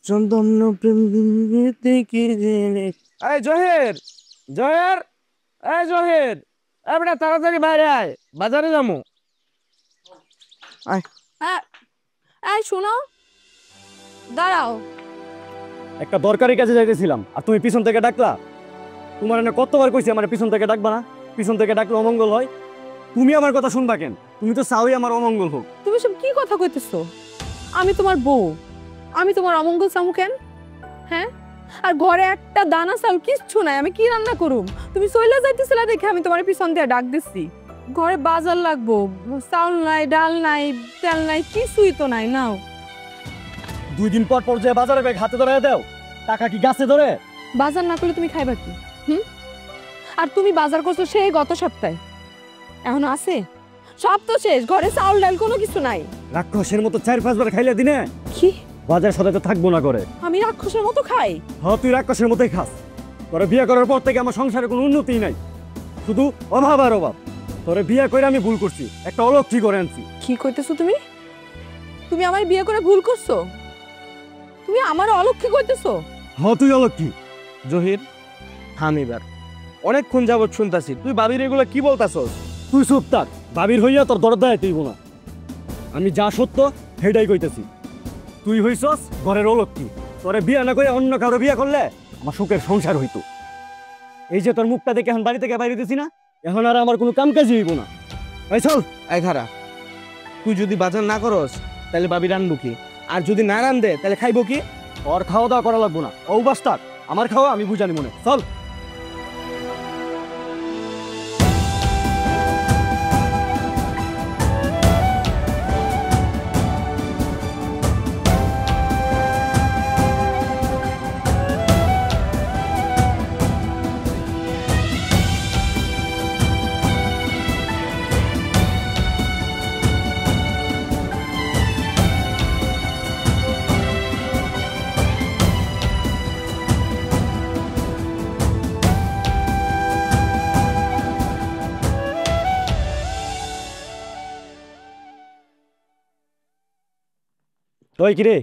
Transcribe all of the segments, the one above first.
চন্দন প্রেম কি জেনে। এই জহের, জহের, এই জহের, এই বেটা তাড়াতাড়ি বাইরে আয়, বাজারে যাবো। আয়। এই শোনো, দাঁড়াও। একটা দরকারি কাজে যাইতেছিলাম আর তুমি পিছন থেকে ডাকলা। তোমার এনে কতবার কইছি আমার পিছন থেকে ডাকবা না, পিছন থেকে ডাকলে অমঙ্গল হয়। তুমি আমার কথা শুনবা কেন? তুমি তো চাওই আমার অমঙ্গল হোক। তুমি সব কি কথা কইতেছো? আমি তোমার বউ, আমি তোমার অমঙ্গল চামু কেন? হ্যাঁ, আর ঘরে একটা দানা চাল কিচ্ছু নাই, আমি কি রান্না করুম? তুমি চইলা যাইতেছিলা দেখে আমি তোমার পিছন দিয়ে ডাক দিচ্ছি। ঘরে বাজার লাগবো, চাউল নাই, ডাল নাই, তেল নাই, কিছুই তো নাই। নাও। 2 দিন পর পর যে বাজারে ব্যাগ হাতে ধরে দাও, টাকা কি গাছে ধরে? বাজার না করলে তুমি খাইবা কি? আর তুমি বাজার করছো সেই গত সপ্তাহে, এখন আছে? সব তো শেষ, ঘরে চাউল ডাল কোনো কিছু নাই। রাক্ষসের মতো 4-5 বার খাইলে দিনে কি? বাজার সাথে তো থাকবো না করে। আমি রাক্ষসের মতো খাই? হ্যাঁ, তুই রাক্ষসের মতোই খাস। তোরে বিয়ে করার পর থেকে আমার সংসারে কোনো উন্নতি নাই, শুধু অভাব আর অভাব। তোরে বিয়ে করে আমি ভুল করছি, একটা অলক্ষী করে আনছি। কি কইতেছো তুমি? তুমি আমার বিয়ে করে ভুল করছো? তুমি আমার অলক্ষী কইতেছো? হ্যাঁ, তুই অলক্ষী। জহির, থাম এবার। অনেকক্ষণ যাবত শুনতাছি, তুই বাবির এগুলো কি বলতাছস? তুই চুপ থাক, বাবির হইয়া তোর দরদায় তুই না। আমি যা সত্য সেটাই কইতেছি। তুই হইছস ঘরের অলক্ষী। তোরে বিয়ে না করে অন্য কারো বিয়ে করলে আমার সুখের সংসার হইতো। এই যে তোর মুখটা দেখে এখন বাড়ি থেকে বাইরে দিছি না, এখন আর আমার কোনো কাম কাজই হইব না। এই চল। এই খারা, তুই যদি বাজার না করস তাহলে বাবি রানবো কি? আর যদি না রান দে তাহলে খাইবো কি? ওর খাওয়া দাওয়া করা লাগবো না, ও বাস থাক। আমার খাওয়া আমি বুঝানি মনে। চল। ওই কিরে,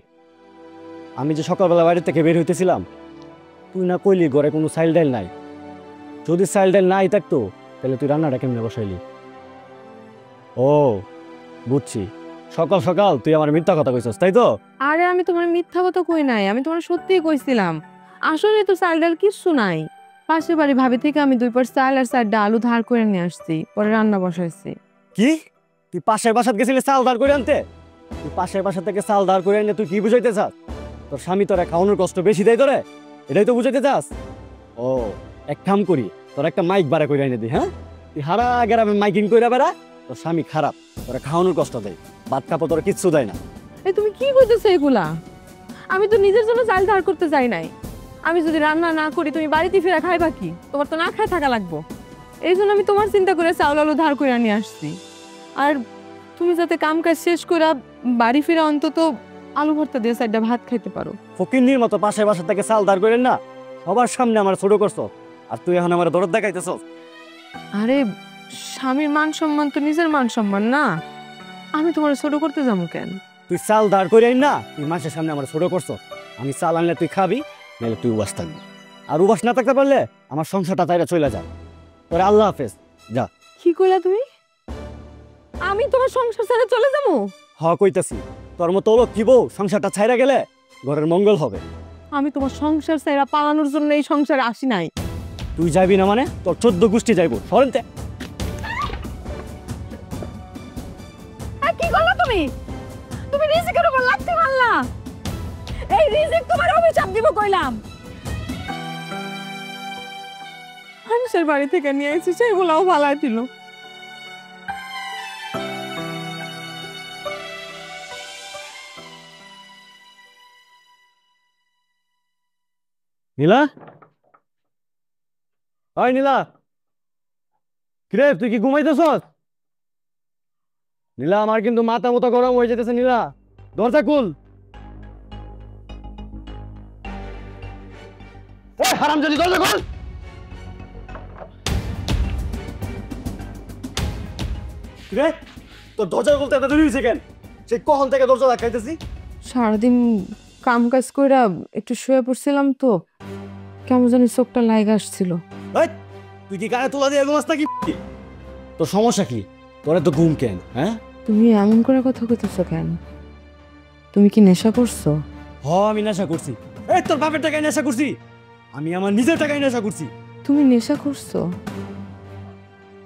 আমি যে সকালবেলা বাড়ি থেকে বের হইতেছিলাম, তুই না কইলি ঘরে কোনো চাইল ডাইল নাই। যদি চাইল ডাইল নাই থাকতো তাহলে তুই রান্নাটা কেমনে বসাইলি? ও বুঝছি, সকাল সকাল তুই আমার মিথ্যা কথা কইছস, তাই তো? আরে আমি তোমার মিথ্যা কথা কই নাই, আমি তোমার সত্যিই কইছিলাম। আসলে তো চাল ডাল কিচ্ছু নাই। পাশের বাড়ি ভাবি থেকে আমি 2 পট চাল আর 4টা আলু ধার করে নিয়ে আসছি, পরে রান্না বসাইছি। কি? তুই পাশের বাসাত গেছিলি চাল ধার করে আনতে? তুই পাশের বাসা থেকে চাল ধার করে আনলে তুই কি বুঝাইতে চাস? তোর স্বামী তোরা খাওয়ানোর কষ্ট বেশি দেয় তোরে, এটাই তো বুঝাইতে চাস? ও, এক কাম করি, তোর একটা মাইক ভাড়া করে এনে দি। হ্যাঁ, তুই হারা গ্রামে মাইকিং করে বেড়া, তোর স্বামী খারাপ, তোরা খাওয়ানোর কষ্ট দেয়, ভাত কাপড় তোরা কিচ্ছু দেয় না। এই তুমি কি কইতেছো এগুলা? আমি তো নিজের জন্য চাল ধার করতে যাই নাই। আমি যদি রান্না না করি তুমি বাড়িতে ফিরে খাইবা কি? তোমার তো না খায় থাকা লাগবো। এই জন্য আমি তোমার চিন্তা করে চাউল আলু ধার করে নিয়ে আসছি। আর তুমি যাতে কাম কাজ শেষ করে বাড়ি ফিরে অন্তত আলু ভর্তা দিয়ে 4টা ভাত খাইতে পারো। ফকিন্নির মতো পাশের বাসা থেকে চাল ধার করেন না, সবার সামনে আমার ছোট করছো, আর তুই এখন আমার দরদ দেখাইতেছ। আরে স্বামীর মান সম্মান তো নিজের মান সম্মান না, আমি তোমার ছোট করতে যাবো কেন? তুই চাল ধার করে আইন না, তুই মানুষের সামনে আমার ছোট করছো। আমি চাল আনলে তুই খাবি, নাহলে তুই উবাস থাকবি। আর উবাস না থাকতে পারলে আমার সংসারটা তাইরা চলে যা। তোরে আল্লাহ হাফেজ, যা। কি কইলা তুমি? আমি তোমার সংসার ছেড়ে চলে যাবো? হ কইতাছি, তোর মতো হলো কি বউ সংসারটা ছাইরা গেলে ঘরের মঙ্গল হবে। আমি তোমার সংসার ছেড়ে পালানোর জন্য এই সংসারে আসি নাই। তুই যাবি না মানে তোর 14 গোষ্ঠী যাইবো। সরেনতে। কি করলা তুমি? তুমি রিজিকের উপর লাথি মারলা। এই রিজিক তোমার অভিশাপ দিব কইলাম। মানুষের বাড়ি থেকে নিয়ে এসেছি, সেগুলোও ফালাই দিল। নীলা, ওই নীলা, কিরে তুই কি ঘুমাইতেছস? নীলা, আমার কিন্তু মাথা মতো গরম হয়ে যেতেছে। নীলা, দরজা খুল। ওই হারামজাদি, দরজা খুল। কিরে তোর দরজা খুলতে এত দেরি হয়েছে কেন? সেই কখন থেকে দরজা ধাক্কাইতেছি। সারাদিন কাম কাজ কইরা একটু শুয়ে পড়ছিলাম তো কেমন জানি চোখটা লাগা আসছিল। এই, তুই কি গায়ে তোলা দিয়ে ঘুমাস নাকি? তোর সমস্যা কি? তোরে তো ঘুম কেন? হ্যাঁ, তুমি এমন করে কথা কইতেছো কেন? তুমি কি নেশা করছো? আমি নেশা করছি। এই, তোর বাপের টাকায় নেশা করছি, আমি আমার নিজের টাকায় নেশা করছি। তুমি নেশা করছো?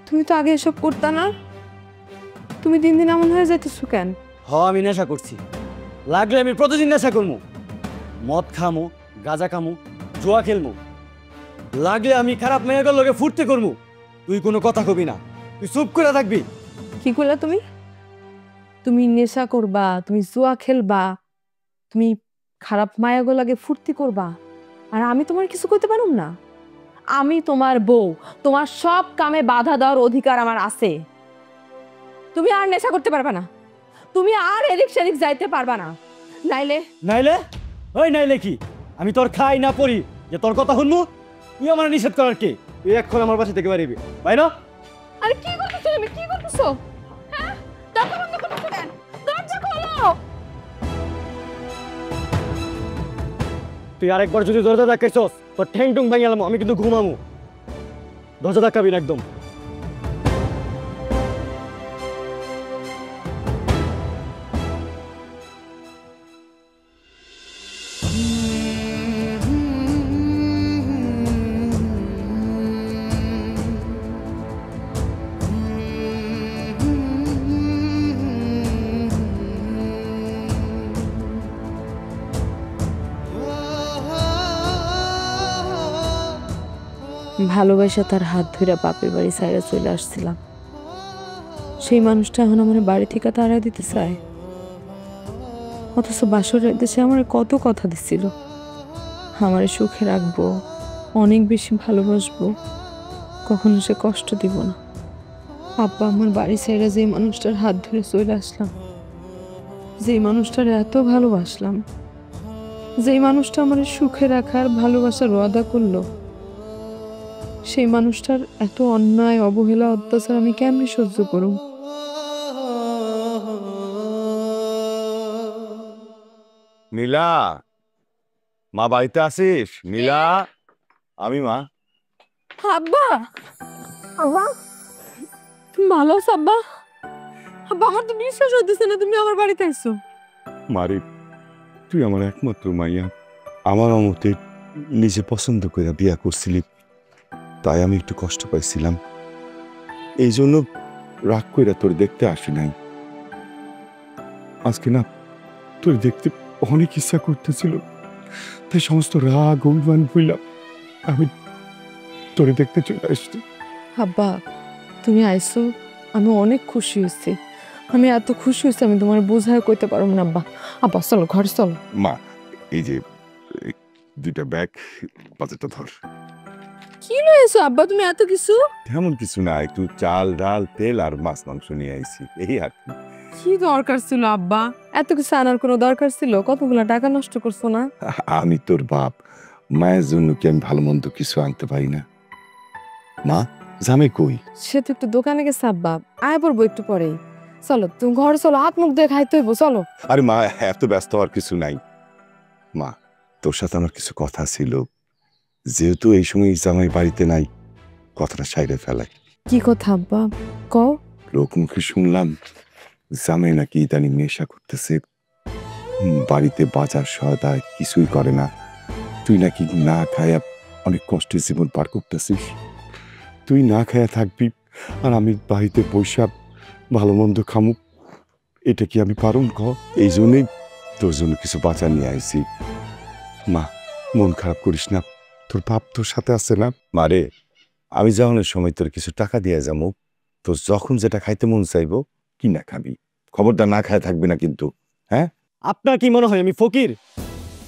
তুমি তো আগে এসব করতা না। তুমি দিন দিন এমন হয়ে যাইতেছো কেন? আমি নেশা করছি, লাগলে আমি প্রতিদিন নেশা করবো। মদ খামু, গাঁজা খামু, জুয়া খেলমু, লাগলে আমি খারাপ মেয়েগুলোর লগে ফুর্তি করবো। তুই কোনো কথা কবি না, তুই চুপ করে থাকবি। কি করলা তুমি? তুমি নেশা করবা, তুমি জুয়া খেলবা, তুমি খারাপ মায়াগো লাগে ফুর্তি করবা, আর আমি তোমার কিছু করতে পারুম না? আমি তোমার বউ, তোমার সব কামে বাধা দেওয়ার অধিকার আমার আছে। তুমি আর নেশা করতে পারবা না, তুমি আর এদিক সেদিক যাইতে পারবা না। নাইলে নাইলে? ওই নাইলে কি? আমি তোর খাই না পড়ি যে তোর কথা শুনবো? তুই আমার নিষেধ করার কে? তুই এখন আমার বাসা থেকে বাড়িবি, ভাই না? আরে কি করতেছো তুমি? কি করতেছো? হ্যাঁ, দরজা বন্ধ করতেছো কেন? দরজা খোলো। তুই আরেকবার যদি দরজা ধাক্কাইছস তোর ঠ্যাং টুং ভেঙে গেলাম, আমি কিন্তু ঘুমামু। দরজা ধাক্কাবি না একদম। ভালোবাসা তার হাত ধরে বাপের বাড়ি সাইরা চলে আসছিলাম, সেই মানুষটা এখন আমার বাড়ি থেকে তাড়াই দিতে চায়। অথচ বাসরের দেশে আমার কত কথা দিছিল, আমার সুখে রাখবো, অনেক বেশি ভালোবাসবো, কখনো সে কষ্ট দিব না। আব্বা আমার বাড়ি সাইরা যে মানুষটার হাত ধরে চলে আসলাম, যেই মানুষটার এত ভালোবাসলাম, যেই মানুষটা আমার সুখে রাখার ভালোবাসার ওয়াদা করলো, সেই মানুষটার এত অন্যায়, অবহেলা, অত্যাচার আমি কেমনে সহ্য করুম? নীলা, মা বাড়িতে আছিস? নীলা, আমি মা। আব্বা, আব্বা, তুমি ভালো আছো আব্বা? আব্বা, আমার তো বিশ্বাস হইতেছে না তুমি আমার বাড়িতে আইছো। মারি, তুই আমার একমাত্র মাইয়া। আমার মতে নিজে পছন্দ করে বিয়া করছিলি, তাই আমি একটু কষ্ট পাইছিলাম, এই জন্য রাগ কইরা তোর দেখতে আসি নাই। আজকে না তোর দেখতে অনেক ইচ্ছা করতেছিল, তাই সমস্ত রাগ অভিমান ভুললাম আমি তোরে দেখতে চলে আসছি। আব্বা, তুমি আইছো, আমি অনেক খুশি হয়েছি। আমি এত খুশি হয়েছি আমি তোমার বোঝায় কইতে পারবো না আব্বা। আব্বা চলো ঘরে চলো। মা, এই যে দুইটা ব্যাগ, বাজারটা ধর। কি লয়েছো আব্বা তুমি এত কিছু? তেমন কিছু না, একটু চাল ডাল তেল আর মাছ মাংস নিয়ে আইছি, এই আর কি। কি দরকার ছিল আব্বা? এত কিছু আনার কোনো দরকার ছিল? কতগুলা টাকা নষ্ট করছো না? আমি তোর বাপ, মায়ের জন্য কি আমি ভালো মন্দ কিছু আনতে পারি না? মা, জামে কই? সে তো একটু দোকানে গেছে আব্বা, আয় পড়বো একটু পরেই। চলো তুমি ঘরে চলো, হাত মুখ দিয়ে খাইতে হইব, চলো। আরে মা, এত ব্যস্ত হওয়ার কিছু নাই। মা, তোর সাথে আমার কিছু কথা ছিল, যেহেতু এই সময় জামাই বাড়িতে নাই, কথাটা সাইডে ফেলাই। কি কথা আব্বা, কও। লোক মুখে শুনলাম জামাই নাকি ইদানি নেশা করতেছে, বাড়িতে বাজার সয়দা কিছুই করে না, তুই নাকি না খায়া অনেক কষ্টের জীবন পার করতেছিস। তুই না খায়া থাকবি আর আমি বাড়িতে বৈশাখ ভালো মন্দ খামু, এটা কি আমি পারুম ক? এই জন্যই তোর জন্য কিছু বাজার নিয়ে আইছি। মা, মন খারাপ করিস না, তোর বাপ তোর সাথে আছে না। মারে, আমি যাওয়ানোর সময় তোর কিছু টাকা দিয়ে যাবো, তোর যখন যেটা খাইতে মন চাইবো কিনা খাবি, খবরদার না খায় থাকবি না কিন্তু, হ্যাঁ? আপনার কি মনে হয় আমি ফকির?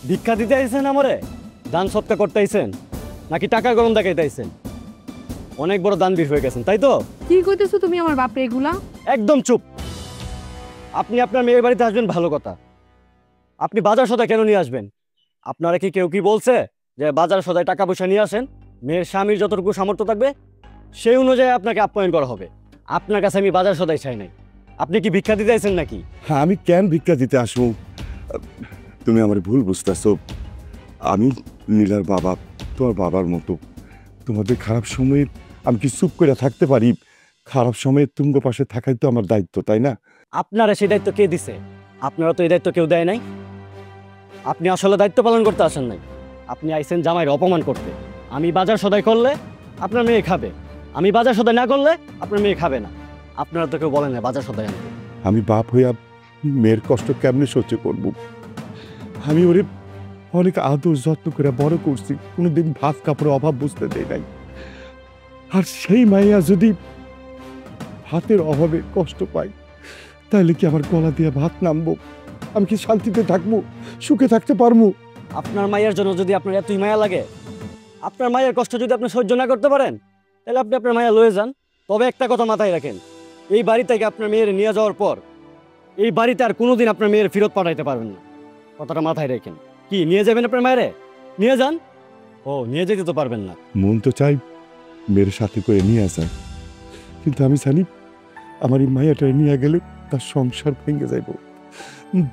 ভিক্ষা দিতে আইছেন আমারে? দান সৎকার করতে আইছেন নাকি টাকা গরম দেখাইতে আইছেন? অনেক বড় দানবীর হয়ে গেছেন, তাই তো? কি কইতেছো তুমি আমার বাপরে এগুলা? একদম চুপ। আপনি আপনার মেয়ের বাড়িতে আসবেন ভালো কথা, আপনি বাজার সদাই কেন নিয়ে আসবেন? আপনারা কি কেউ কি বলছে যে বাজার সদাই টাকা পয়সা নিয়ে আসেন? মেয়ের স্বামীর যতটুকু সামর্থ্য থাকবে সেই অনুযায়ী আপনাকে আপ্যায়ন করা হবে। আপনার কাছে আমি বাজার সদাই চাই নাই। আপনি কি ভিক্ষা দিতে আইছেন নাকি? হ্যাঁ, আমি কেন ভিক্ষা দিতে আসবো? তুমি আমার ভুল বুঝতেছো। আমি নীলার বাবা, তোমার বাবার মতো। তোমাদের খারাপ সময়ে আমি কি চুপ করে থাকতে পারি? খারাপ সময়ে তুঙ্গ পাশে থাকাই তো আমার দায়িত্ব, তাই না? আপনারা সেই দায়িত্ব কে দিছে? আপনারা তো এই দায়িত্ব কেউ দেয় নাই। আপনি আসলে দায়িত্ব পালন করতে আসেন নাই, আপনি আইছেন জামাইয়ের অপমান করতে। আমি বাজার সদাই করলে আপনার মেয়ে খাবে, আমি বাজার সদাই না করলে আপনার মেয়ে খাবে না। আপনারা তো কেউ বলেন না বাজার সদাই আনতে। আমি বাপ হইয়া মেয়ের কষ্ট কেমনে সহ্য করব? আমি ওরে অনেক আদর যত্ন করে বড় করছি, কোনোদিন ভাত কাপড়ের অভাব বুঝতে দেয় নাই। আর সেই মাইয়া যদি ভাতের অভাবে কষ্ট পায়, তাহলে কি আমার গলা দিয়ে ভাত নামবো? আমি কি শান্তিতে থাকবো, সুখে থাকতে পারবো? আপনার মায়ের জন্য যদি আপনার এতই মায়া লাগে, আপনার মায়ের কষ্ট যদি আপনি সহ্য না করতে পারেন, তাহলে আপনি আপনার মায়া লয়ে যান। তবে একটা কথা মাথায় রাখেন, এই বাড়ি থেকে আপনার মেয়ের নিয়ে যাওয়ার পর এই বাড়িতে আর কোনোদিন আপনার মেয়ের ফেরত পাঠাইতে পারবেন না। কথাটা মাথায় রাখেন। কি নিয়ে যাবেন আপনার মায়েরে? নিয়ে যান। ও নিয়ে যেতে তো পারবেন না। মন তো চাই মেয়ের সাথে করে নিয়ে আসার, কিন্তু আমি জানি আমার এই মায়াটা নিয়ে গেলে তার সংসার ভেঙে যাইব।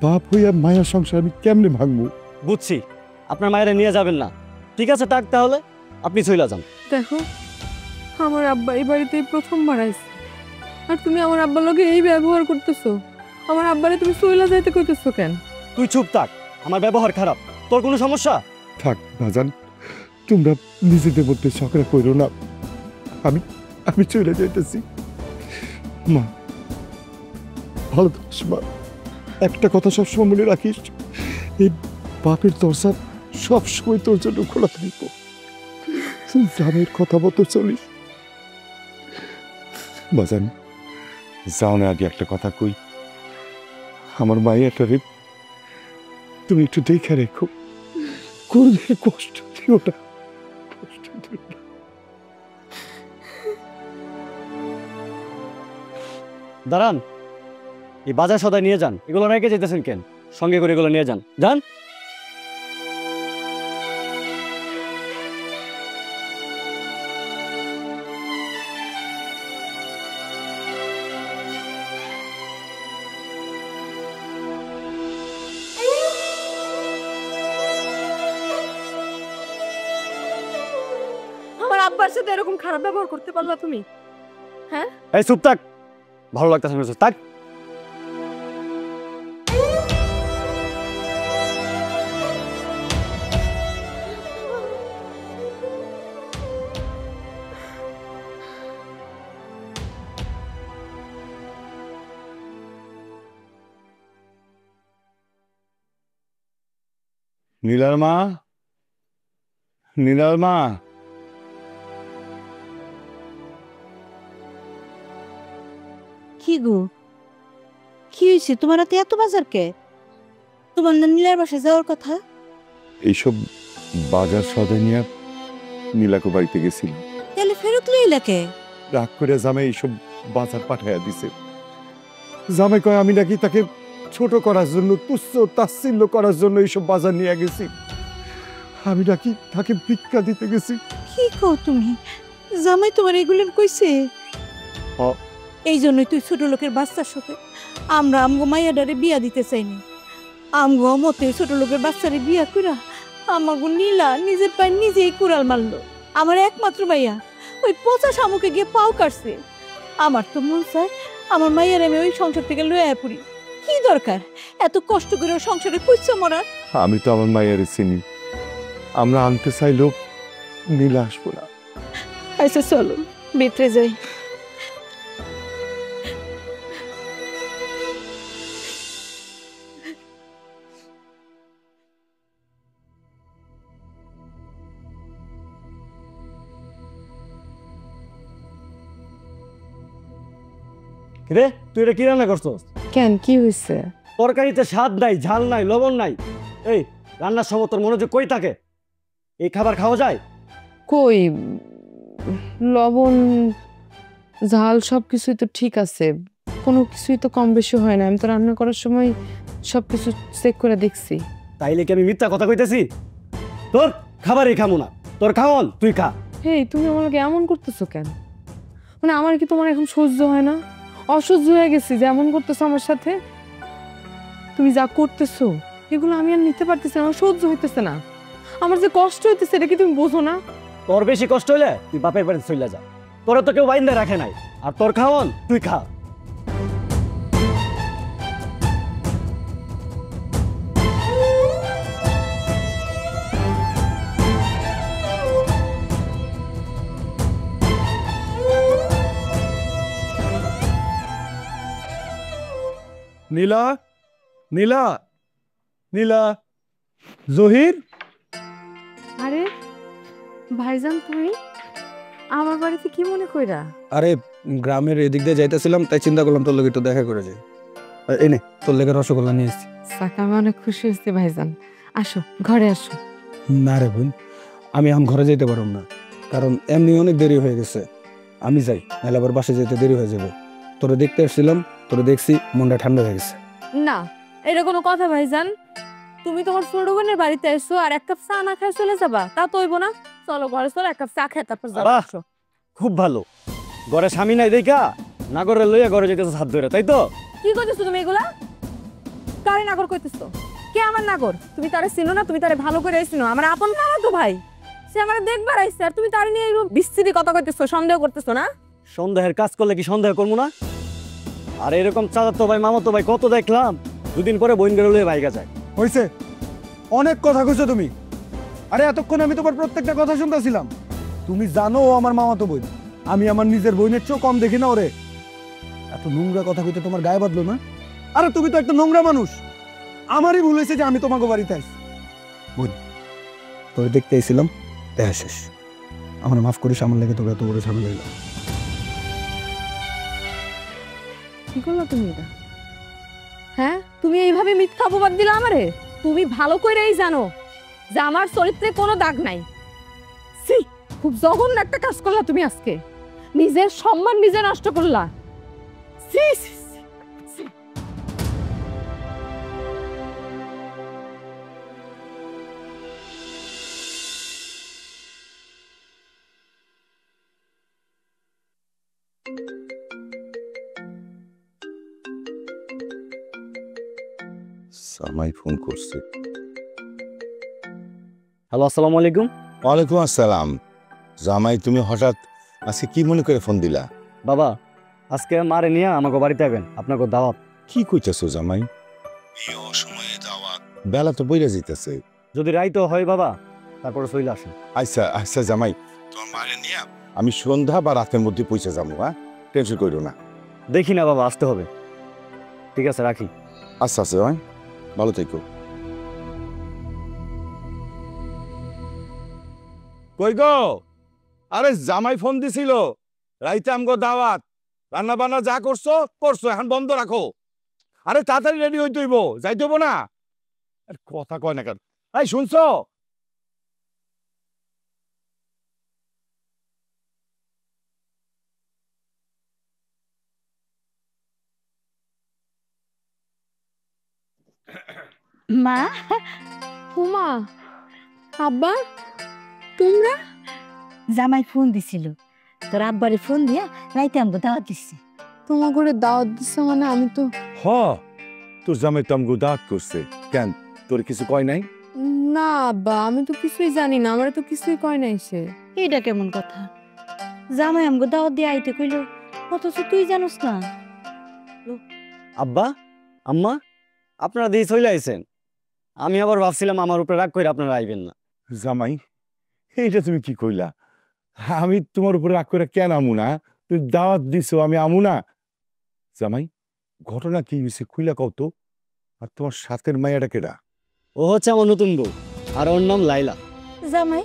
বাপ হইয়া মায়া সংসার আমি কেমনে ভাঙবো? বুঝছি, আপনার মায়েরে নিয়ে যাবেন না। ঠিক আছে থাক, তাহলে আপনি চলে যান। দেখো, আমার আব্বা এই বাড়িতে প্রথমবার আইছে, আর তুমি আমার আব্বার লগে এই ব্যবহার করতেছো। আমার আব্বারে তুমি চইলা যাইতে কইতেছো কেন? তুই চুপ থাক, আমার ব্যবহার খারাপ। তোর কোনো সমস্যা? থাক বাজান, তোমরা নিজেদের মধ্যে ঝগড়া করো না। আমি আমি চলে যাইতেছি। মা ভালো থাকিস মা। একটা কথা সবসময় মনে রাখিস, এই বাপের দরজা সবসময় তোর জন্য খোলা থাকবো। জামের কথা মতো চলিস বাজান। যাও না, আগে একটা কথা কই, আমার মায়েরটারে তুমি একটু দেখে রেখো। করবে কষ্ট দিও না, কষ্ট দিও না। দাঁড়ান, এই বাজার সদাই নিয়ে যান। এগুলো রেখে যেতেছেন কেন? সঙ্গে করে এগুলো নিয়ে যান, যান। আমার আব্বার সাথে এরকম খারাপ ব্যবহার করতে পারলা তুমি? হ্যাঁ, এই চুপ থাক, ভালো লাগতেছে না, থাক। নীলার মা, নীলার মা। কি গো, কি হয়েছে তোমার হাতে এত বাজার কে? তোমার না নীলার বাসায় যাওয়ার কথা? এইসব বাজার সদাই নিয়ে নীলাকে বাড়িতে গেছিল। তাহলে ফেরত লইলা কে? রাগ করে জামাই এইসব বাজার পাঠাইয়া দিছে। জামাই কয় আমি নাকি তাকে ছোট করার জন্য, তুচ্ছ তাচ্ছিল্য করার জন্য এইসব বাজার নিয়ে গেছি। আমি নাকি তাকে ভিক্ষা দিতে গেছি। কি কও তুমি? জামাই তোমার এগুলেন কইছে? হ্যাঁ। এই জন্যই তুই ছোট লোকের বাচ্চার সাথে আমরা আমগো মাইয়াডারে বিয়া দিতে চাইনি। আমগো মতে ছোট লোকের বাচ্চারে বিয়া কইরা আমাগো নীলা নিজের পায়ে নিজেই কুড়াল মারলো। আমার একমাত্র মাইয়া ওই পচা শামুকে গিয়ে পাও কাটছে। আমার তো মন চায় আমার মাইয়ার আমি ওই সংসার থেকে লয়ে পড়ি। কি দরকার এত কষ্ট করে ওর সংসারে কুইচ্ছা মরার? আমি তো আমার মায়ের চিনি, আমরা আনতে চাইলেও নীলা আসবো না। আচ্ছা চলো ভিতরে যাই। রে তুই এটা কি রান্না করছস? কেন, কি হয়েছে? তরকারিতে স্বাদ নাই, ঝাল নাই, লবণ নাই। এই রান্নার সময় তোর মনোযোগ কই থাকে? এই খাবার খাওয়া যায়? কই, লবণ ঝাল সব কিছুই তো ঠিক আছে, কোনো কিছুই তো কম বেশি হয় না। আমি তো রান্না করার সময় সব কিছু চেক করে দেখছি। তাইলে কি আমি মিথ্যা কথা কইতেছি? তোর খাবারই খামু না, তোর খাওয়ান তুই খা। হেই, তুমি আমাকে এমন করতেছো কেন? মানে আমার কি তোমার এখন সহ্য হয় না? অসহ্য হয়ে গেছি যে এমন করতেছো আমার সাথে। তুমি যা করতেছো এগুলো আমি আর নিতে পারতেছি না, আমার সহ্য হইতেছে না। আমার যে কষ্ট হইতেছে এটা কি তুমি বোঝো না? তোর বেশি কষ্ট হইলে তুই বাপের বাড়িতে চলে যা, তোরা তো কেউ বাইন্দা রাখে নাই, আর তোর খাওয়ান তুই খা। নীলা, নীলা, নীলা, জহির। আরে ভাইজান, তুমি আমার বাড়িতে কি মনে কইরা? আরে গ্রামের এদিক দিয়ে যাইতেছিলাম, তাই চিন্তা করলাম তোর লগে একটু দেখা করে যাই। এনে তোর লেগে রসগোল্লা নিয়ে এসেছি। সাকা, আমি অনেক খুশি হয়েছি ভাইজান। আসো, ঘরে আসো। না রে বোন, আমি এখন ঘরে যেতে পারব না, কারণ এমনি অনেক দেরি হয়ে গেছে। আমি যাই, নাহলে আবার বাসে যেতে দেরি হয়ে যাবে। তোরে দেখতে আসছিলাম, তোরে দেখছি, মনটা ঠান্ডা হয়ে গেছে। না, এটা কোনো কথা ভাইজান? তুমি তোমার ছোট বোনের বাড়িতে এসো আর এক কাপ চা না খায় চলে যাবা, তা তো হইব না। চলো ঘরে চলো, এক কাপ চা খায় তারপর যাবো। বাহ, খুব ভালো। ঘরে স্বামী নাই দেখা নাগরে লইয়া ঘরে যেতেছ হাত ধরে, তাই তো? কি করতেছো তুমি এগুলা? কারে নাগর কইতেছো? কে আমার নাগর? তুমি তারে চিনো না? তুমি তারে ভালো করে চিনো? আমার আপন মামা তো ভাই, সে আমার দেখবার আইছে, আর তুমি তারে নিয়ে এরকম বিস্তৃতি কথা কইতেছো, সন্দেহ করতেছো না? সন্দেহের কাজ করলে কি সন্দেহ করবো না? আর এরকম চাচাতো ভাই মামাতো ভাই কত দেখলাম, দুদিন পরে বইন গেলে লইয়া ভাইগা যায়। হয়েছে, অনেক কথা কইছো তুমি। আরে এতক্ষণ আমি তোমার প্রত্যেকটা কথা শুনতেছিলাম। তুমি জানো ও আমার মামাতো বোন, আমি আমার নিজের বোনের চেয়েও কম দেখি না ওরে। এত নোংরা কথা কইতে তোমার গায়ে বাঁধলো না? আরে তুমি তো একটা নোংরা মানুষ। আমারই ভুল হয়েছে যে আমি তোমাকে বাড়িতে আসি। বোন, তোরে দেখতে এসেছিলাম, দেখা শেষ। আমার মাফ করিস, আমার লেগে তোকে এত বড় ঝামেলা হইল। কি করলো তুমি এটা? হ্যাঁ, তুমি এইভাবে মিথ্যা অপবাদ দিলা আমারে? তুমি ভালো করেই জানো যে আমার চরিত্রে কোনো দাগ নাই। সি, খুব জঘন্য একটা কাজ করলা তুমি আজকে। নিজের সম্মান নিজে নষ্ট করলা। সি, সি, সি, সি। সামাই ফোন করছে। হ্যালো, আসসালামু আলাইকুম। ওয়ালাইকুম আসসালাম। জামাই, তুমি হঠাৎ আজকে কি মনে করে ফোন দিলা? বাবা, আজকে মারে নিয়ে আমাকে বাড়িতে আবেন, আপনাকে দাওয়াত। কি কইতেছো জামাই? এই অসময়ে দাওয়াত? বেলা তো বইরা যাইতেছে। যদি রাইতো হয় বাবা, তারপরে চলে আসেন। আচ্ছা আচ্ছা জামাই, তোমার মারে নিয়ে আমি সন্ধ্যা বা রাতের মধ্যে পৌঁছে যাবো। হ্যাঁ, টেনশন করো না। দেখি না বাবা, আসতে হবে। ঠিক আছে, রাখি। আচ্ছা আচ্ছা জামাই, ভালো থেকো। কই গো? আরে জামাই ফোন দিছিল, রাইতে আমগো দাওয়াত, রান্না বান্না যা করছো করছো, এখন বন্ধ রাখো। আরে তাড়াতাড়ি রেডি হইতে হইব, যাইতে হইব না? আর কথা কয় না কেন? এই শুনছো? মা, হুমা, আব্বা, তোমরা? জামাই ফোন দিছিল, তোর আব্বারে ফোন দিয়া রাইতে আমগো দাওয়াত দিচ্ছে। তোমার করে দাওয়াত দিছে মানে? আমি তো হ, তোর জামাই তো আমগো দাওয়াত করছে। কেন, তোর কিছু কয় নাই? না আব্বা, আমি তো কিছুই জানি না, আমার তো কিছুই কয় নাই সে। এইটা কেমন কথা? জামাই আমগো দাওয়াত দিয়ে আইতে কইলো, অথচ তুই জানোস না। আব্বা, আম্মা, আপনারা দিয়ে চলে আইছেন। আমি আবার ভাবছিলাম আমার উপরে রাগ করে আপনারা আইবেন না। জামাই, এইটা তুমি কি কইলা? আমি তোমার উপরে রাগ করে কেন আমু না? তুই দাওয়াত দিছো, আমি আমু না? জামাই, ঘটনা কি হয়েছে খুইলা কও তো। আর তোমার সাথের মাইয়াটা কেডা? ও হচ্ছে আমার নতুন বউ, আর ওর নাম লাইলা। জামাই,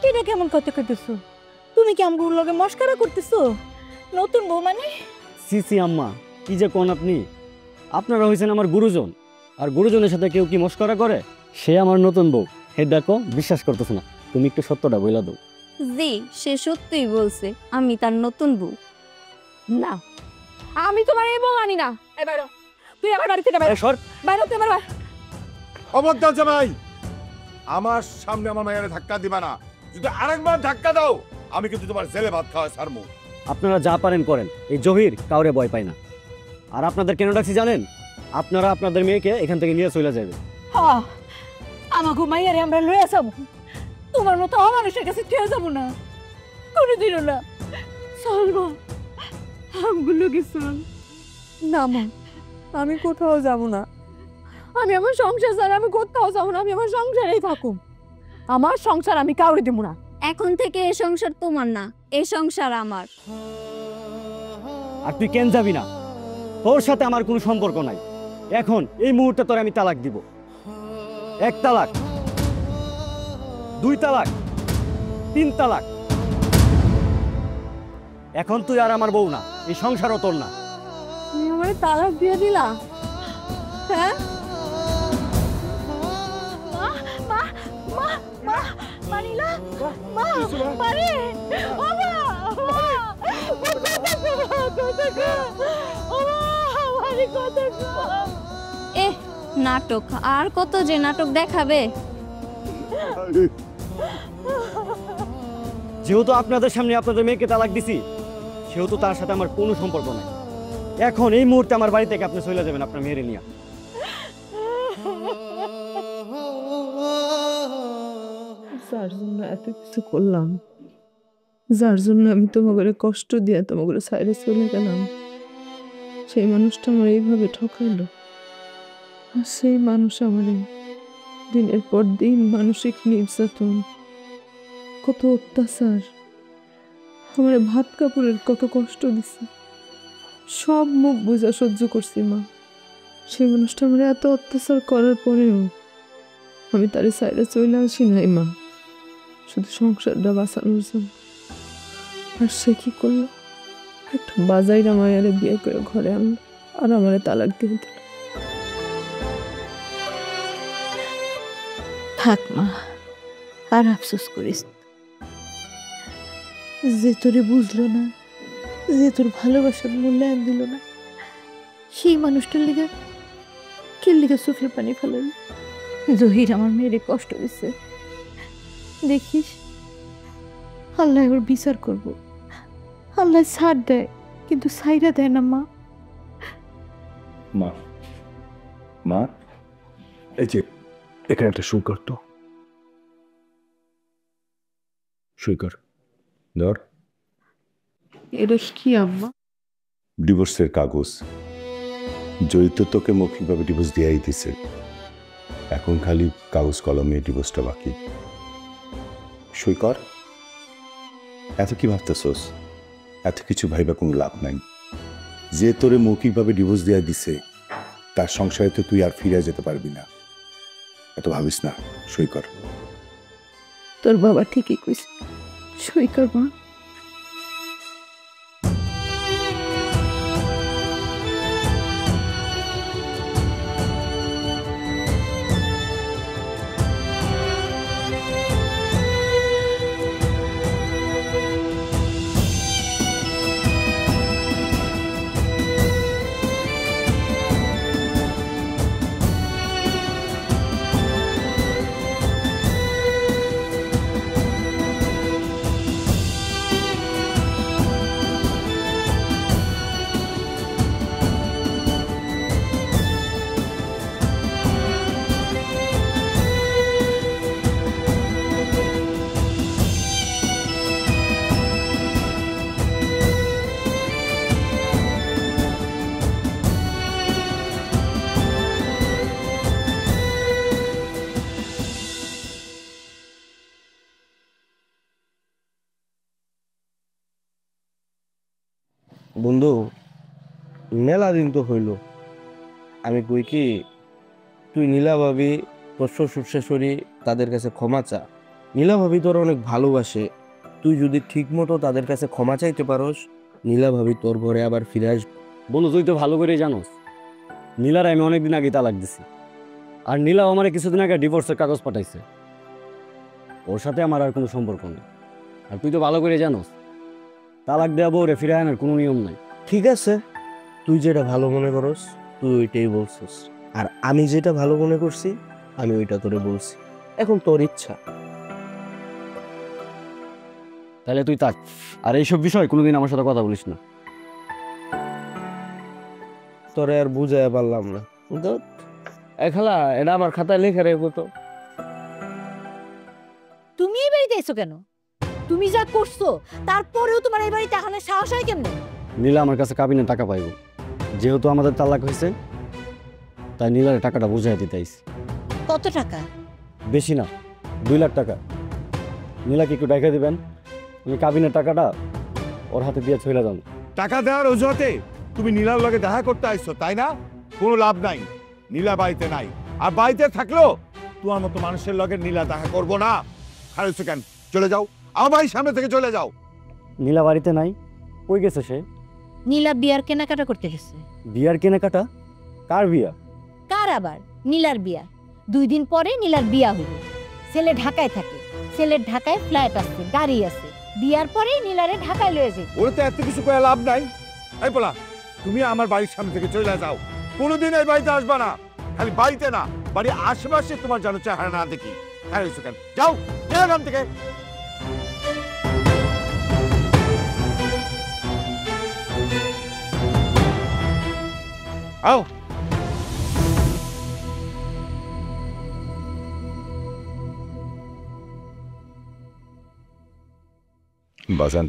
এটা কেমন কথা কইতেছো? তুমি কি আমগো লগে মস্করা করতেছো? নতুন বউ মানে? সিসি আম্মা, কি যে কোন আপনি? আপনারা হয়েছেন আমার গুরুজন, আর গুরুজনের সাথে কেউ কি মস্করা করে? সে আমার নতুন বউ। হে দেখো, বিশ্বাস করতেছ না, তুমি একটু সত্যটা বইলা দাও। জি, সে সত্যিই বলছে আমি তার নতুন বউ। না, আমি তোমার এই বউ আনি না। এবার তুই আমার বাড়ি থেকে বাইরে সর। বাইরে, তুই আমার খবরদার জামাই, আমার সামনে আমার মায়ের ধাক্কা দিবা না। যদি আরেকবার ধাক্কা দাও, আমি কিন্তু তোমার ছেলে ভাত খাওয়া ছাড়বো। আপনারা যা পারেন করেন, এই জহির কাউরে ভয় পায় না। আর আপনাদের কেন ডাকছি জানেন? আপনারা আপনাদের মেয়েকে এখান থেকে নিয়ে চলে যাবে। হ্যাঁ আমাকে মাইয়ারে আমরা লয়ে যাবো, তোমার মতো অমানুষের কাছে থুয়ে যাবো না, কোনোদিনও না। চল মা, আমগুলো কি চল। না মা, আমি কোথাও যাব না। আমি আমার সংসার ছাড়া আমি কোথাও যাব না। আমি আমার সংসারেই থাকুম। আমার সংসার আমি কাউরে দেবো না। এখন থেকে এই সংসার তোমার না, এই সংসার আমার। আর তুই কেন যাবি না? তোর সাথে আমার কোনো সম্পর্ক নাই। এখন এই মুহূর্তে তোর আমি তালাক দিব। 1 তালাক, 2 তালাক, 3 তালাক। এখন তুই আর আমার বউ না, এই সংসারও তোর না। তুমি আমার তালাক দিয়ে দিলা? হ্যাঁ মা মা মা মা মানিলা, মা মারে, ও মা এ নাটক আর কত যে নাটক দেখাবে। যেহেতু আপনাদের সামনে আপনাদের মেয়েকে তালাক দিছি, সেহেতু তার সাথে আমার কোনো সম্পর্ক নাই। এখন এই মুহূর্তে আমার বাড়ি থেকে আপনি চলে যাবেন আপনার মেয়েরে নিয়ে। যার জন্য এত কিছু করলাম, যার জন্য আমি তোমাকে কষ্ট দিয়ে তোমাকে সাইডে চলে গেলাম, সেই মানুষটা আমার এইভাবে ঠকাইলো। আর সেই মানুষ আমার দিনের পর দিন মানসিক নির্যাতন, কত অত্যাচার, আমার ভাত কাপড়ের কত কষ্ট দিছে, সব মুখ বোঝা সহ্য করছি মা। সেই মানুষটা আমার এত অত্যাচার করার পরেও আমি তার সাইডে চলে আসি নাই মা, শুধু সংসারটা বাঁচানোর জন্য। আর সে কি করলো? একটা বাজাইরা মায়ারে বিয়ে করে ঘরে আনলো আর আমারে তালাক দিয়ে দিল। থাক মা, আর আফসোস করিস না। যে তোরে বুঝলো না, যে তোর ভালোবাসার মূল্যায়ন দিল না, সেই মানুষটার লিগে কে লিগে চোখের পানি ফেলাল। জহির আমার মেয়েরে কষ্ট দিচ্ছে, দেখিস আল্লাহ ওর বিচার করব। আল্লাহ ছাড় দেয় কিন্তু ছাইরা দেয় না মা। মা, মা, এই যে এখানে একটা সই কর তো। সই কর, ধর। এটা কি আম্মা? ডিভোর্সের কাগজ। জয়িত তোকে মৌখিকভাবে ডিভোর্স দিয়েই দিছে, এখন খালি কাগজ কলমে ডিভোর্সটা বাকি। সই কর। এত কি ভাবতেছস? এত কিছু ভাইবা কোনো লাভ নাই। যে তোরে মৌখিকভাবে ডিভোর্স দিয়ে দিছে তার সংসারে তো তুই আর ফিরে যেতে পারবি না। এত ভাবিস না, সই কর। তোর বাবা ঠিকই কইছে, সই কর মা। বন্ধু, মেলা দিন তো হইল। আমি কই কি, তুই নীলা ভাবি, তোর শ্বশুর শাশুড়ি তাদের কাছে ক্ষমা চা। নীলা ভাবি তোর অনেক ভালোবাসে। তুই যদি ঠিক মতো তাদের কাছে ক্ষমা চাইতে পারোস, নীলা ভাবি তোর ঘরে আবার ফিরে আসবে। বন্ধু তুই তো ভালো করে জানোস নীলার আমি অনেকদিন আগে তালাক দিছি, আর নীলা আমার কিছুদিন আগে ডিভোর্সের কাগজ পাঠাইছে। ওর সাথে আমার আর কোনো সম্পর্ক নেই। আর তুই তো ভালো করে জানোস তালাক দেওয়া বউরে ফিরে আনার কোনো নিয়ম নাই। ঠিক আছে, তুই যেটা ভালো মনে করস তুই ওইটাই বলছিস, আর আমি যেটা ভালো মনে করছি আমি ওইটা তোরে বলছি। এখন তোর ইচ্ছা। তাহলে তুই থাক, আর এইসব বিষয় কোনোদিন আমার সাথে কথা বলিস না। তোরে আর বুঝাইয়া পারলাম না। তো এ খালা এটা আমার খাতায় লেখা রেখো তো। তুমি এই বাড়িতে এসো কেন? তুমি যা করছো তারপরেও তোমার এই বাড়িতে আসার সাহস হয় কেমনে? নীলা আমার কাছে কাবিনে টাকা পাইব, যেহেতু আমাদের তালাক হয়েছে তাই নীলার টাকাটা বুঝাই দিতে আইছি। কত টাকা? বেশি না, 2 লাখ টাকা। নীলাকে একটু দেখা দিবেন, তুমি কাবিনের টাকাটা ওর হাতে দিয়ে চলে যান। টাকা দেওয়ার অজুহাতে তুমি নীলার লগে দেখা করতে আইছো তাই না? কোনো লাভ নাই, নীলা বাড়িতে নাই। আর বাড়িতে থাকলেও তোমার মতো মানুষের লগে নীলা দেখা করবো না। হারছো কেন? চলে যাও, আমার বাড়ির সামনে থেকে চলে যাও। নীলা বাড়িতে নাই, কই গেছে সে? নীলা বিয়ার কেনাকাটা করতে গেছে। বিয়ার কেনাকাটা? কার বিয়া? কার আবার? নীলার বিয়া। 2 দিন পরে নীলার বিয়া হইল। ছেলে ঢাকায় থাকে, ছেলের ঢাকায় ফ্ল্যাট আছে, গাড়ি আছে। বিয়ার পরেই নীলারে ঢাকায় লয়ে যাই। ওরে তো এত কিছু করে লাভ নাই। এই বলা, তুমি আমার বাড়ির সামনে থেকে চলে যাও। কোনোদিন এই বাড়িতে আসবা না। খালি বাড়িতে না, বাড়ির আশেপাশে তোমার যেন চেহারা না দেখি। হারছো কেন? যাও এখান থেকে। আও বাজান,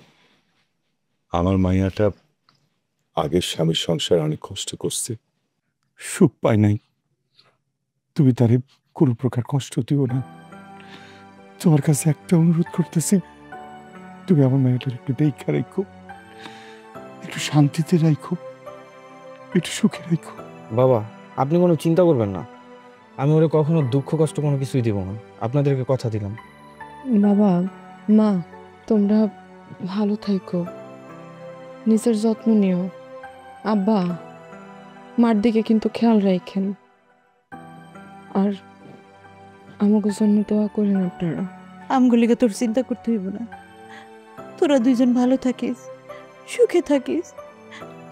আমার মাইয়াটা আগের স্বামীর সংসার অনেক কষ্ট করছে, সুখ পায় নাই। তুমি তারে কোনো প্রকার কষ্ট দিও না। তোমার কাছে একটা অনুরোধ করতেছি, তুমি আমার মাইয়াটার একটু দেখা রাখো, একটু শান্তিতে রাখো, একটু সুখে রাখো। বাবা, আপনি কোনো চিন্তা করবেন না, আমি ওরে কখনো দুঃখ কষ্ট কোনো কিছুই দিব না, আপনাদেরকে কথা দিলাম। বাবা মা, তোমরা ভালো থাকো, নিজের যত্ন নিও। আব্বা, মার দিকে কিন্তু খেয়াল রাখেন, আর আমাকে জন্য দোয়া করেন আপনারা। আমগুলিকে তোর চিন্তা করতে হইব না। তোরা 2জন ভালো থাকিস, সুখে থাকিস,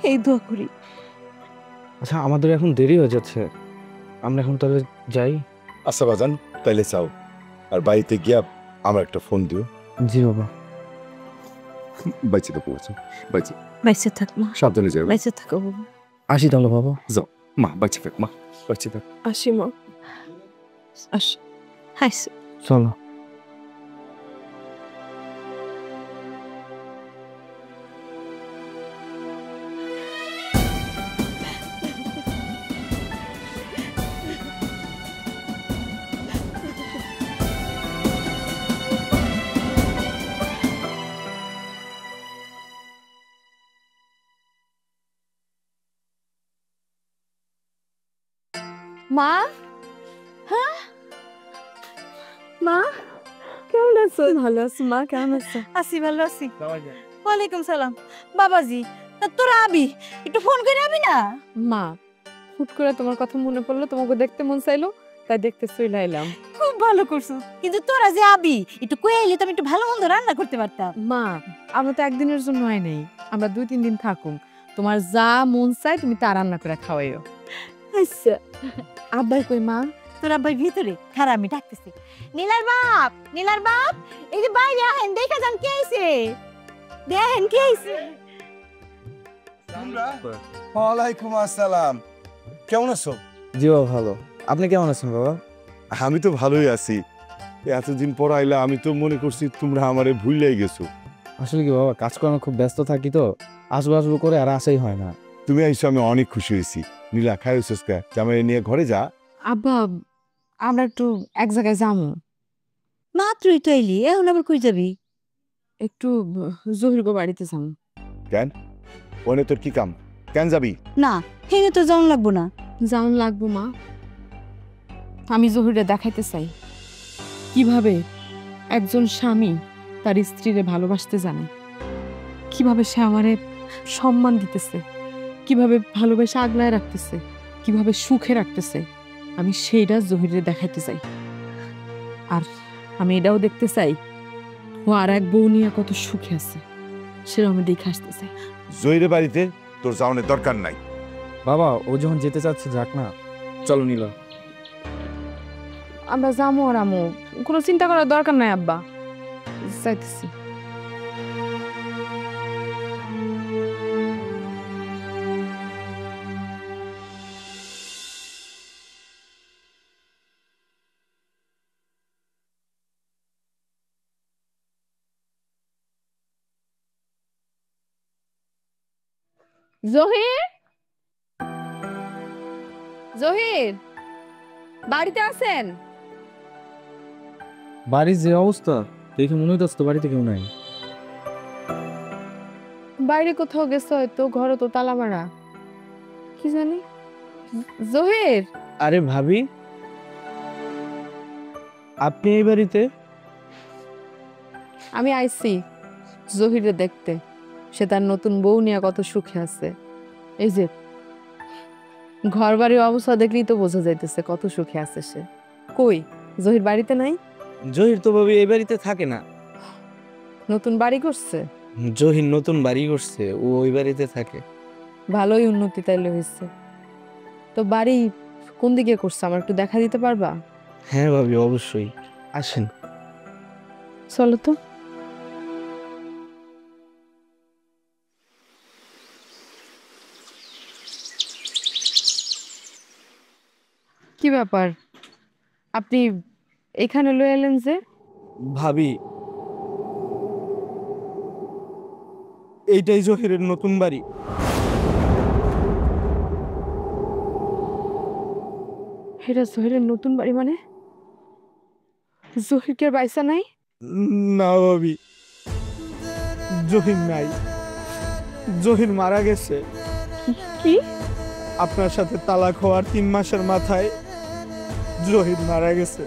এই দোয়া করি। আচ্ছা, আমাদের এখন দেরি হয়ে যাচ্ছে, আমরা এখন তাহলে যাই। আচ্ছা বাজান, তাইলে চাও, আর বাড়িতে গিয়া আমার একটা ফোন দিও। জি বাবা। বাইচে তো পৌঁছো, বাইচে বাইসে থাক মা, সাবধানে যাবে। বাইসে থাকো বাবা। আসি তাহলে বাবা। যাও মা, বাইচে থাক মা, বাইচে থাক। আসি মা, আসি। হাইস। চলো। মা, মা কেমন আছো? ভালো আছো মা, কেমন আছো? আসি ভালো আছি। ওয়ালাইকুম সালাম। বাবাজি, তা তোরা আবি, একটু ফোন করে আবি না? মা, হুট করে তোমার কথা মনে পড়লো, তোমাকে দেখতে মন চাইলো, তাই দেখতে চলে আইলাম। খুব ভালো করছো, কিন্তু তোরা যে আবি একটু কই আইলে তো আমি একটু ভালো মন্দ রান্না করতে পারতাম। মা, আমরা তো একদিনের জন্য আই নাই, আমরা 2-3 দিন থাকুম। তোমার যা মন চাই তুমি তা রান্না করে খাওয়াইও। আচ্ছা। আব্বাই কই মা? তোরা ভাই ভিতরে খারাপ, আমি ডাকতেছি। নীলার বাপ, নীলার বাপ, এই যে বাইরে আহেন, দেখা যান কে আইছে, দেখেন কে আইছে। ওয়ালাইকুম আসসালাম, কেমন আছো? জি বাবা, ভালো। আপনি কেমন আছেন বাবা? আমি তো ভালোই আছি। এতদিন পর আইলা, আমি তো মনে করছি তোমরা আমারে ভুললেই গেছো। আসলে কি বাবা, কাজকর্মে খুব ব্যস্ত থাকি তো, আসবো আসবো করে আর আসাই হয় না। তুমি আইসো, আমি অনেক খুশি হয়েছি। নীলা, খাইছিস কা? জামাই নিয়ে ঘরে যা। আব্বা, আমরা একটু এক জায়গায় যাবো। মাত্রই তো আইলি, এখন আবার কই যাবি? একটু জহিরগো বাড়িতে যাবো। কেন? ওনে তোর কি কাম? কেন যাবি? না, হেনে তো যাওয়ান লাগবো না। যাওন লাগবো মা, আমি জহিরে দেখাইতে চাই কিভাবে একজন স্বামী তার স্ত্রীরে ভালোবাসতে জানে, কিভাবে সে আমারে সম্মান দিতেছে, কিভাবে ভালোবাসা আগলায় রাখতেছে, কিভাবে সুখে রাখতেছে। আমি সেইটা জহিরে দেখাইতে চাই, আর আমি এটাও দেখতে চাই ও আর এক বউ নিয়ে কত সুখে আছে, সেটা আমি দেখে আসতে চাই। জহিরের বাড়িতে তোর যাওয়ানোর দরকার নাই। বাবা, ও যখন যেতে চাচ্ছে যাক না, চলো নীলা। আমরা যাবো আর আমো, কোনো চিন্তা করার দরকার নাই আব্বা, যাইতেছি। জহির, জহির, বাড়িতে আছেন? বাড়ির যে অবস্থা দেখে মনে হইতেছে তো বাড়িতে কেউ নাই। বাইরে কোথাও গেছে হয়তো, ঘরে তো তালা মারা। কি জানি। জহির, আরে ভাবি, আপনি এই বাড়িতে? আমি আইছি জহিরে দেখতে। সে তার নতুন বউ নিয়ে কত সুখে আছে। এই যে ঘর বাড়ির অবস্থা দেখলেই তো বোঝা যাইতেছে কত সুখে আছে সে। কই জহির বাড়িতে নাই? জহির তো ভাবি এই বাড়িতে থাকে না। নতুন বাড়ি করছে? জহির নতুন বাড়ি করছে, ও ওই বাড়িতে থাকে। ভালোই উন্নতি তাইলে হয়েছে। তো বাড়ি কোন দিকে করছে আমার একটু দেখা দিতে পারবা? হ্যাঁ ভাবি, অবশ্যই, আসেন। চলো তো। কি ব্যাপার, আপনি এখানে লয়ে এলেন যে? ভাবি, এইটাই জহিরের নতুন বাড়ি। এটা জহিরের নতুন বাড়ি মানে? জহির কি আর বাইসা নাই? না ভাবি, জহির নাই, জহির মারা গেছে। কি? আপনার সাথে তালাক হওয়ার 3 মাসের মাথায় জহির মারা গেছে।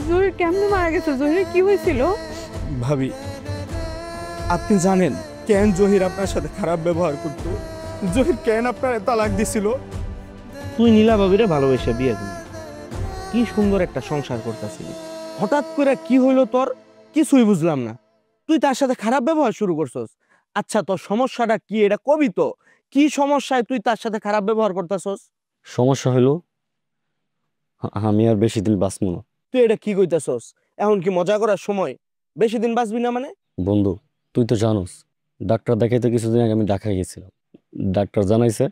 জহির কেমনে মারা গেছে? জহির কি হয়েছিল? ভাবি, আপনি জানেন কেন জহির আপনার সাথে খারাপ ব্যবহার করত? জহির কেন আপনার তালাক দিছিল? তুই নীলা ভাবিরে ভালোবেসে বিয়ে করলি, কি সুন্দর একটা সংসার করতেছিলি, হঠাৎ করে কি হইলো তোর? কিছুই বুঝলাম না। তুই তার সাথে খারাপ ব্যবহার শুরু করছস। আচ্ছা, তোর সমস্যাটা কি এটা কবি তো? কি সমস্যায় তুই তার সাথে খারাপ ব্যবহার করতেছস? সমস্যা হলো আমি আর বেশি দিন বাঁচবো না। তুই এটা কি কইতাছস? এখন কি মজা করার সময়? বেশি দিন বাঁচবি না মানে? বন্ধু, তুই তো জানোস ডাক্তার দেখাইতে কিছুদিন আগে আমি ঢাকা গেছিলাম। ডাক্তার জানাইছে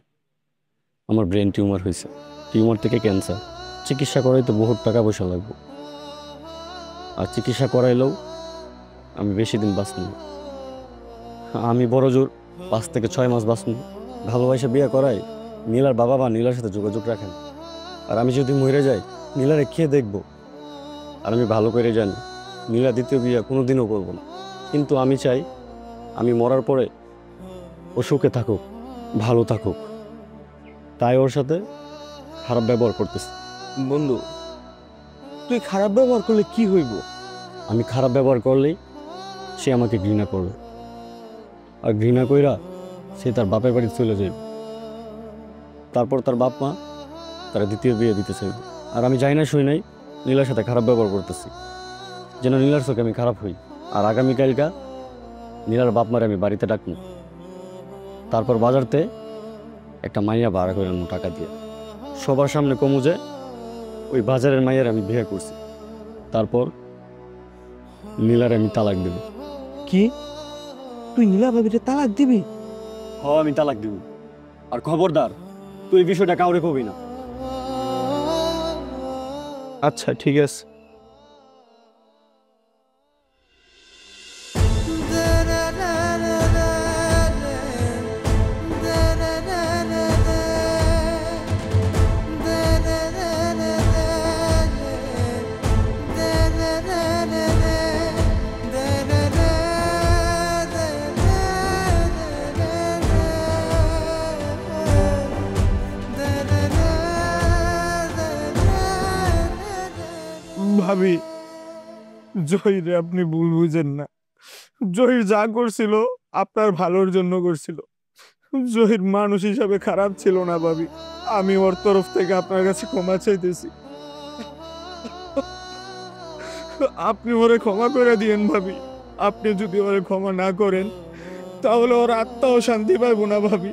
আমার ব্রেন টিউমার হয়েছে, টিউমার থেকে ক্যান্সার। চিকিৎসা করাইতে বহুত টাকা পয়সা লাগবে, আর চিকিৎসা করাইলেও আমি বেশি দিন বাঁচব না। আমি বড় জোর 5 থেকে 6 মাস বাঁচব। ভালোবাসা বিয়ে করাই নীলার বাবা বা নীলার সাথে যোগাযোগ রাখেন, আর আমি যদি মরে যাই নীলারে খেয়ে দেখবো। আর আমি ভালো করে জানি নীলা দ্বিতীয় বিয়ে কোনোদিনও করবো না। কিন্তু আমি চাই আমি মরার পরে ও সুখে থাকুক, ভালো থাকুক, তাই ওর সাথে খারাপ ব্যবহার করতেছে। বন্ধু, তুই খারাপ ব্যবহার করলে কি হইব? আমি খারাপ ব্যবহার করলেই সে আমাকে ঘৃণা করবে, আর ঘৃণা কইরা সে তার বাপের বাড়ি চলে যাবে। তারপর তার বাপ মা তারা দ্বিতীয় বিয়ে দিতে চাইবে। আর আমি যাই না শুই নাই নীলার সাথে খারাপ ব্যবহার করতেছি, যেন নীলার চোখে আমি খারাপ হই। আর আগামীকালকা নীলার বাপ মারে আমি বাড়িতে ডাকবো, তারপর বাজারতে একটা মাইয়া ভাড়া করে আনবো টাকা দিয়ে। সবার সামনে কমু যে ওই বাজারের মাইয়ার আমি বিয়ে করছি। তারপর নীলার আমি তালাক দেব। কি? তুই নীলা ভাবিরে তালাক দিবি? আমি তালাক দিব। আর খবরদার তুই এই বিষয়টা কাউরে কবি না। আচ্ছা, ঠিক আছে। ভাবি, জহিরে আপনি ভুল বুঝেন না। জহির যা করছিল আপনার ভালোর জন্য করছিল। জহির মানুষ হিসাবে খারাপ ছিল না ভাবি। আমি ওর তরফ থেকে আপনার কাছে ক্ষমা চাইতেছি। আপনি ওরে ক্ষমা করে দিয়েন ভাবি। আপনি যদি ওরে ক্ষমা না করেন তাহলে ওর আত্মাও শান্তি পাইব না ভাবি।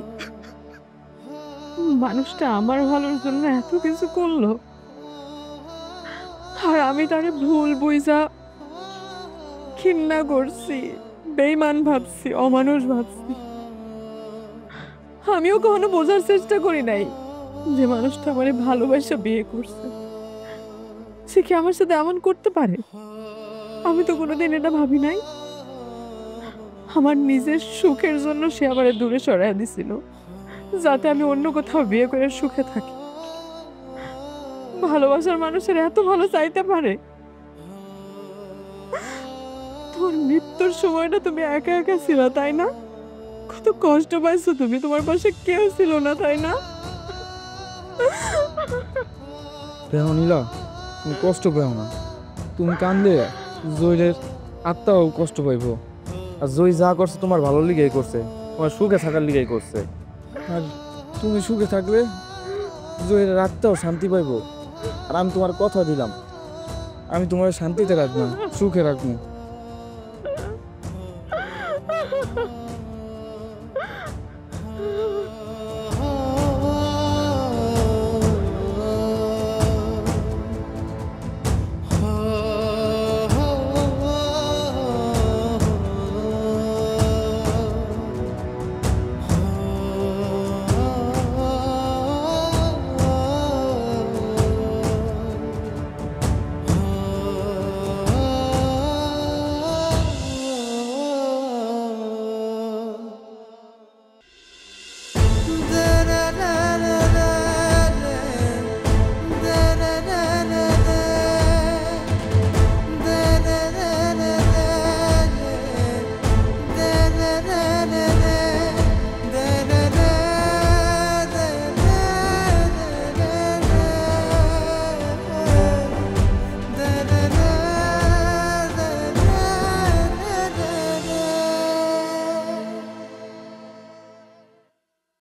মানুষটা আমার ভালোর জন্য এত কিছু করলো, আর আমি তারে ভুল বুঝা ঘৃণা করছি, বেঈমান ভাবছি, অমানুষ ভাবছি। আমিও কখনো বোঝার চেষ্টা করি নাই যে মানুষটা আমারে ভালোবাসা বিয়ে করছে, সে কি আমার সাথে এমন করতে পারে। আমি তো কোনোদিন এটা ভাবি নাই। আমার নিজের সুখের জন্য সে আমারে দূরে সরাইয়া দিছিল, যাতে আমি অন্য কোথাও বিয়ে করে সুখে থাকি। ভালোবাসার মানুষের এত ভালো চাইতে পারে? তোর মৃত্যুর সময়টা তুমি একা একা ছিল, তাই না? কত কষ্ট পাইছো তুমি, তোমার পাশে কেউ ছিল না, তাই না? পেও নীলা, তুমি কষ্ট পেও না। তুমি কান্দে জয়ের আত্মাও কষ্ট পাইব। আর জয় যা করছে তোমার ভালো লিগেই করছে, তোমার সুখে থাকার লিগেই করছে। আর তুমি সুখে থাকলে জয়ের আত্মাও শান্তি পাইব। আর আমি তোমার কথা দিলাম, আমি তোমার শান্তিতে রাখবো, সুখে রাখবো।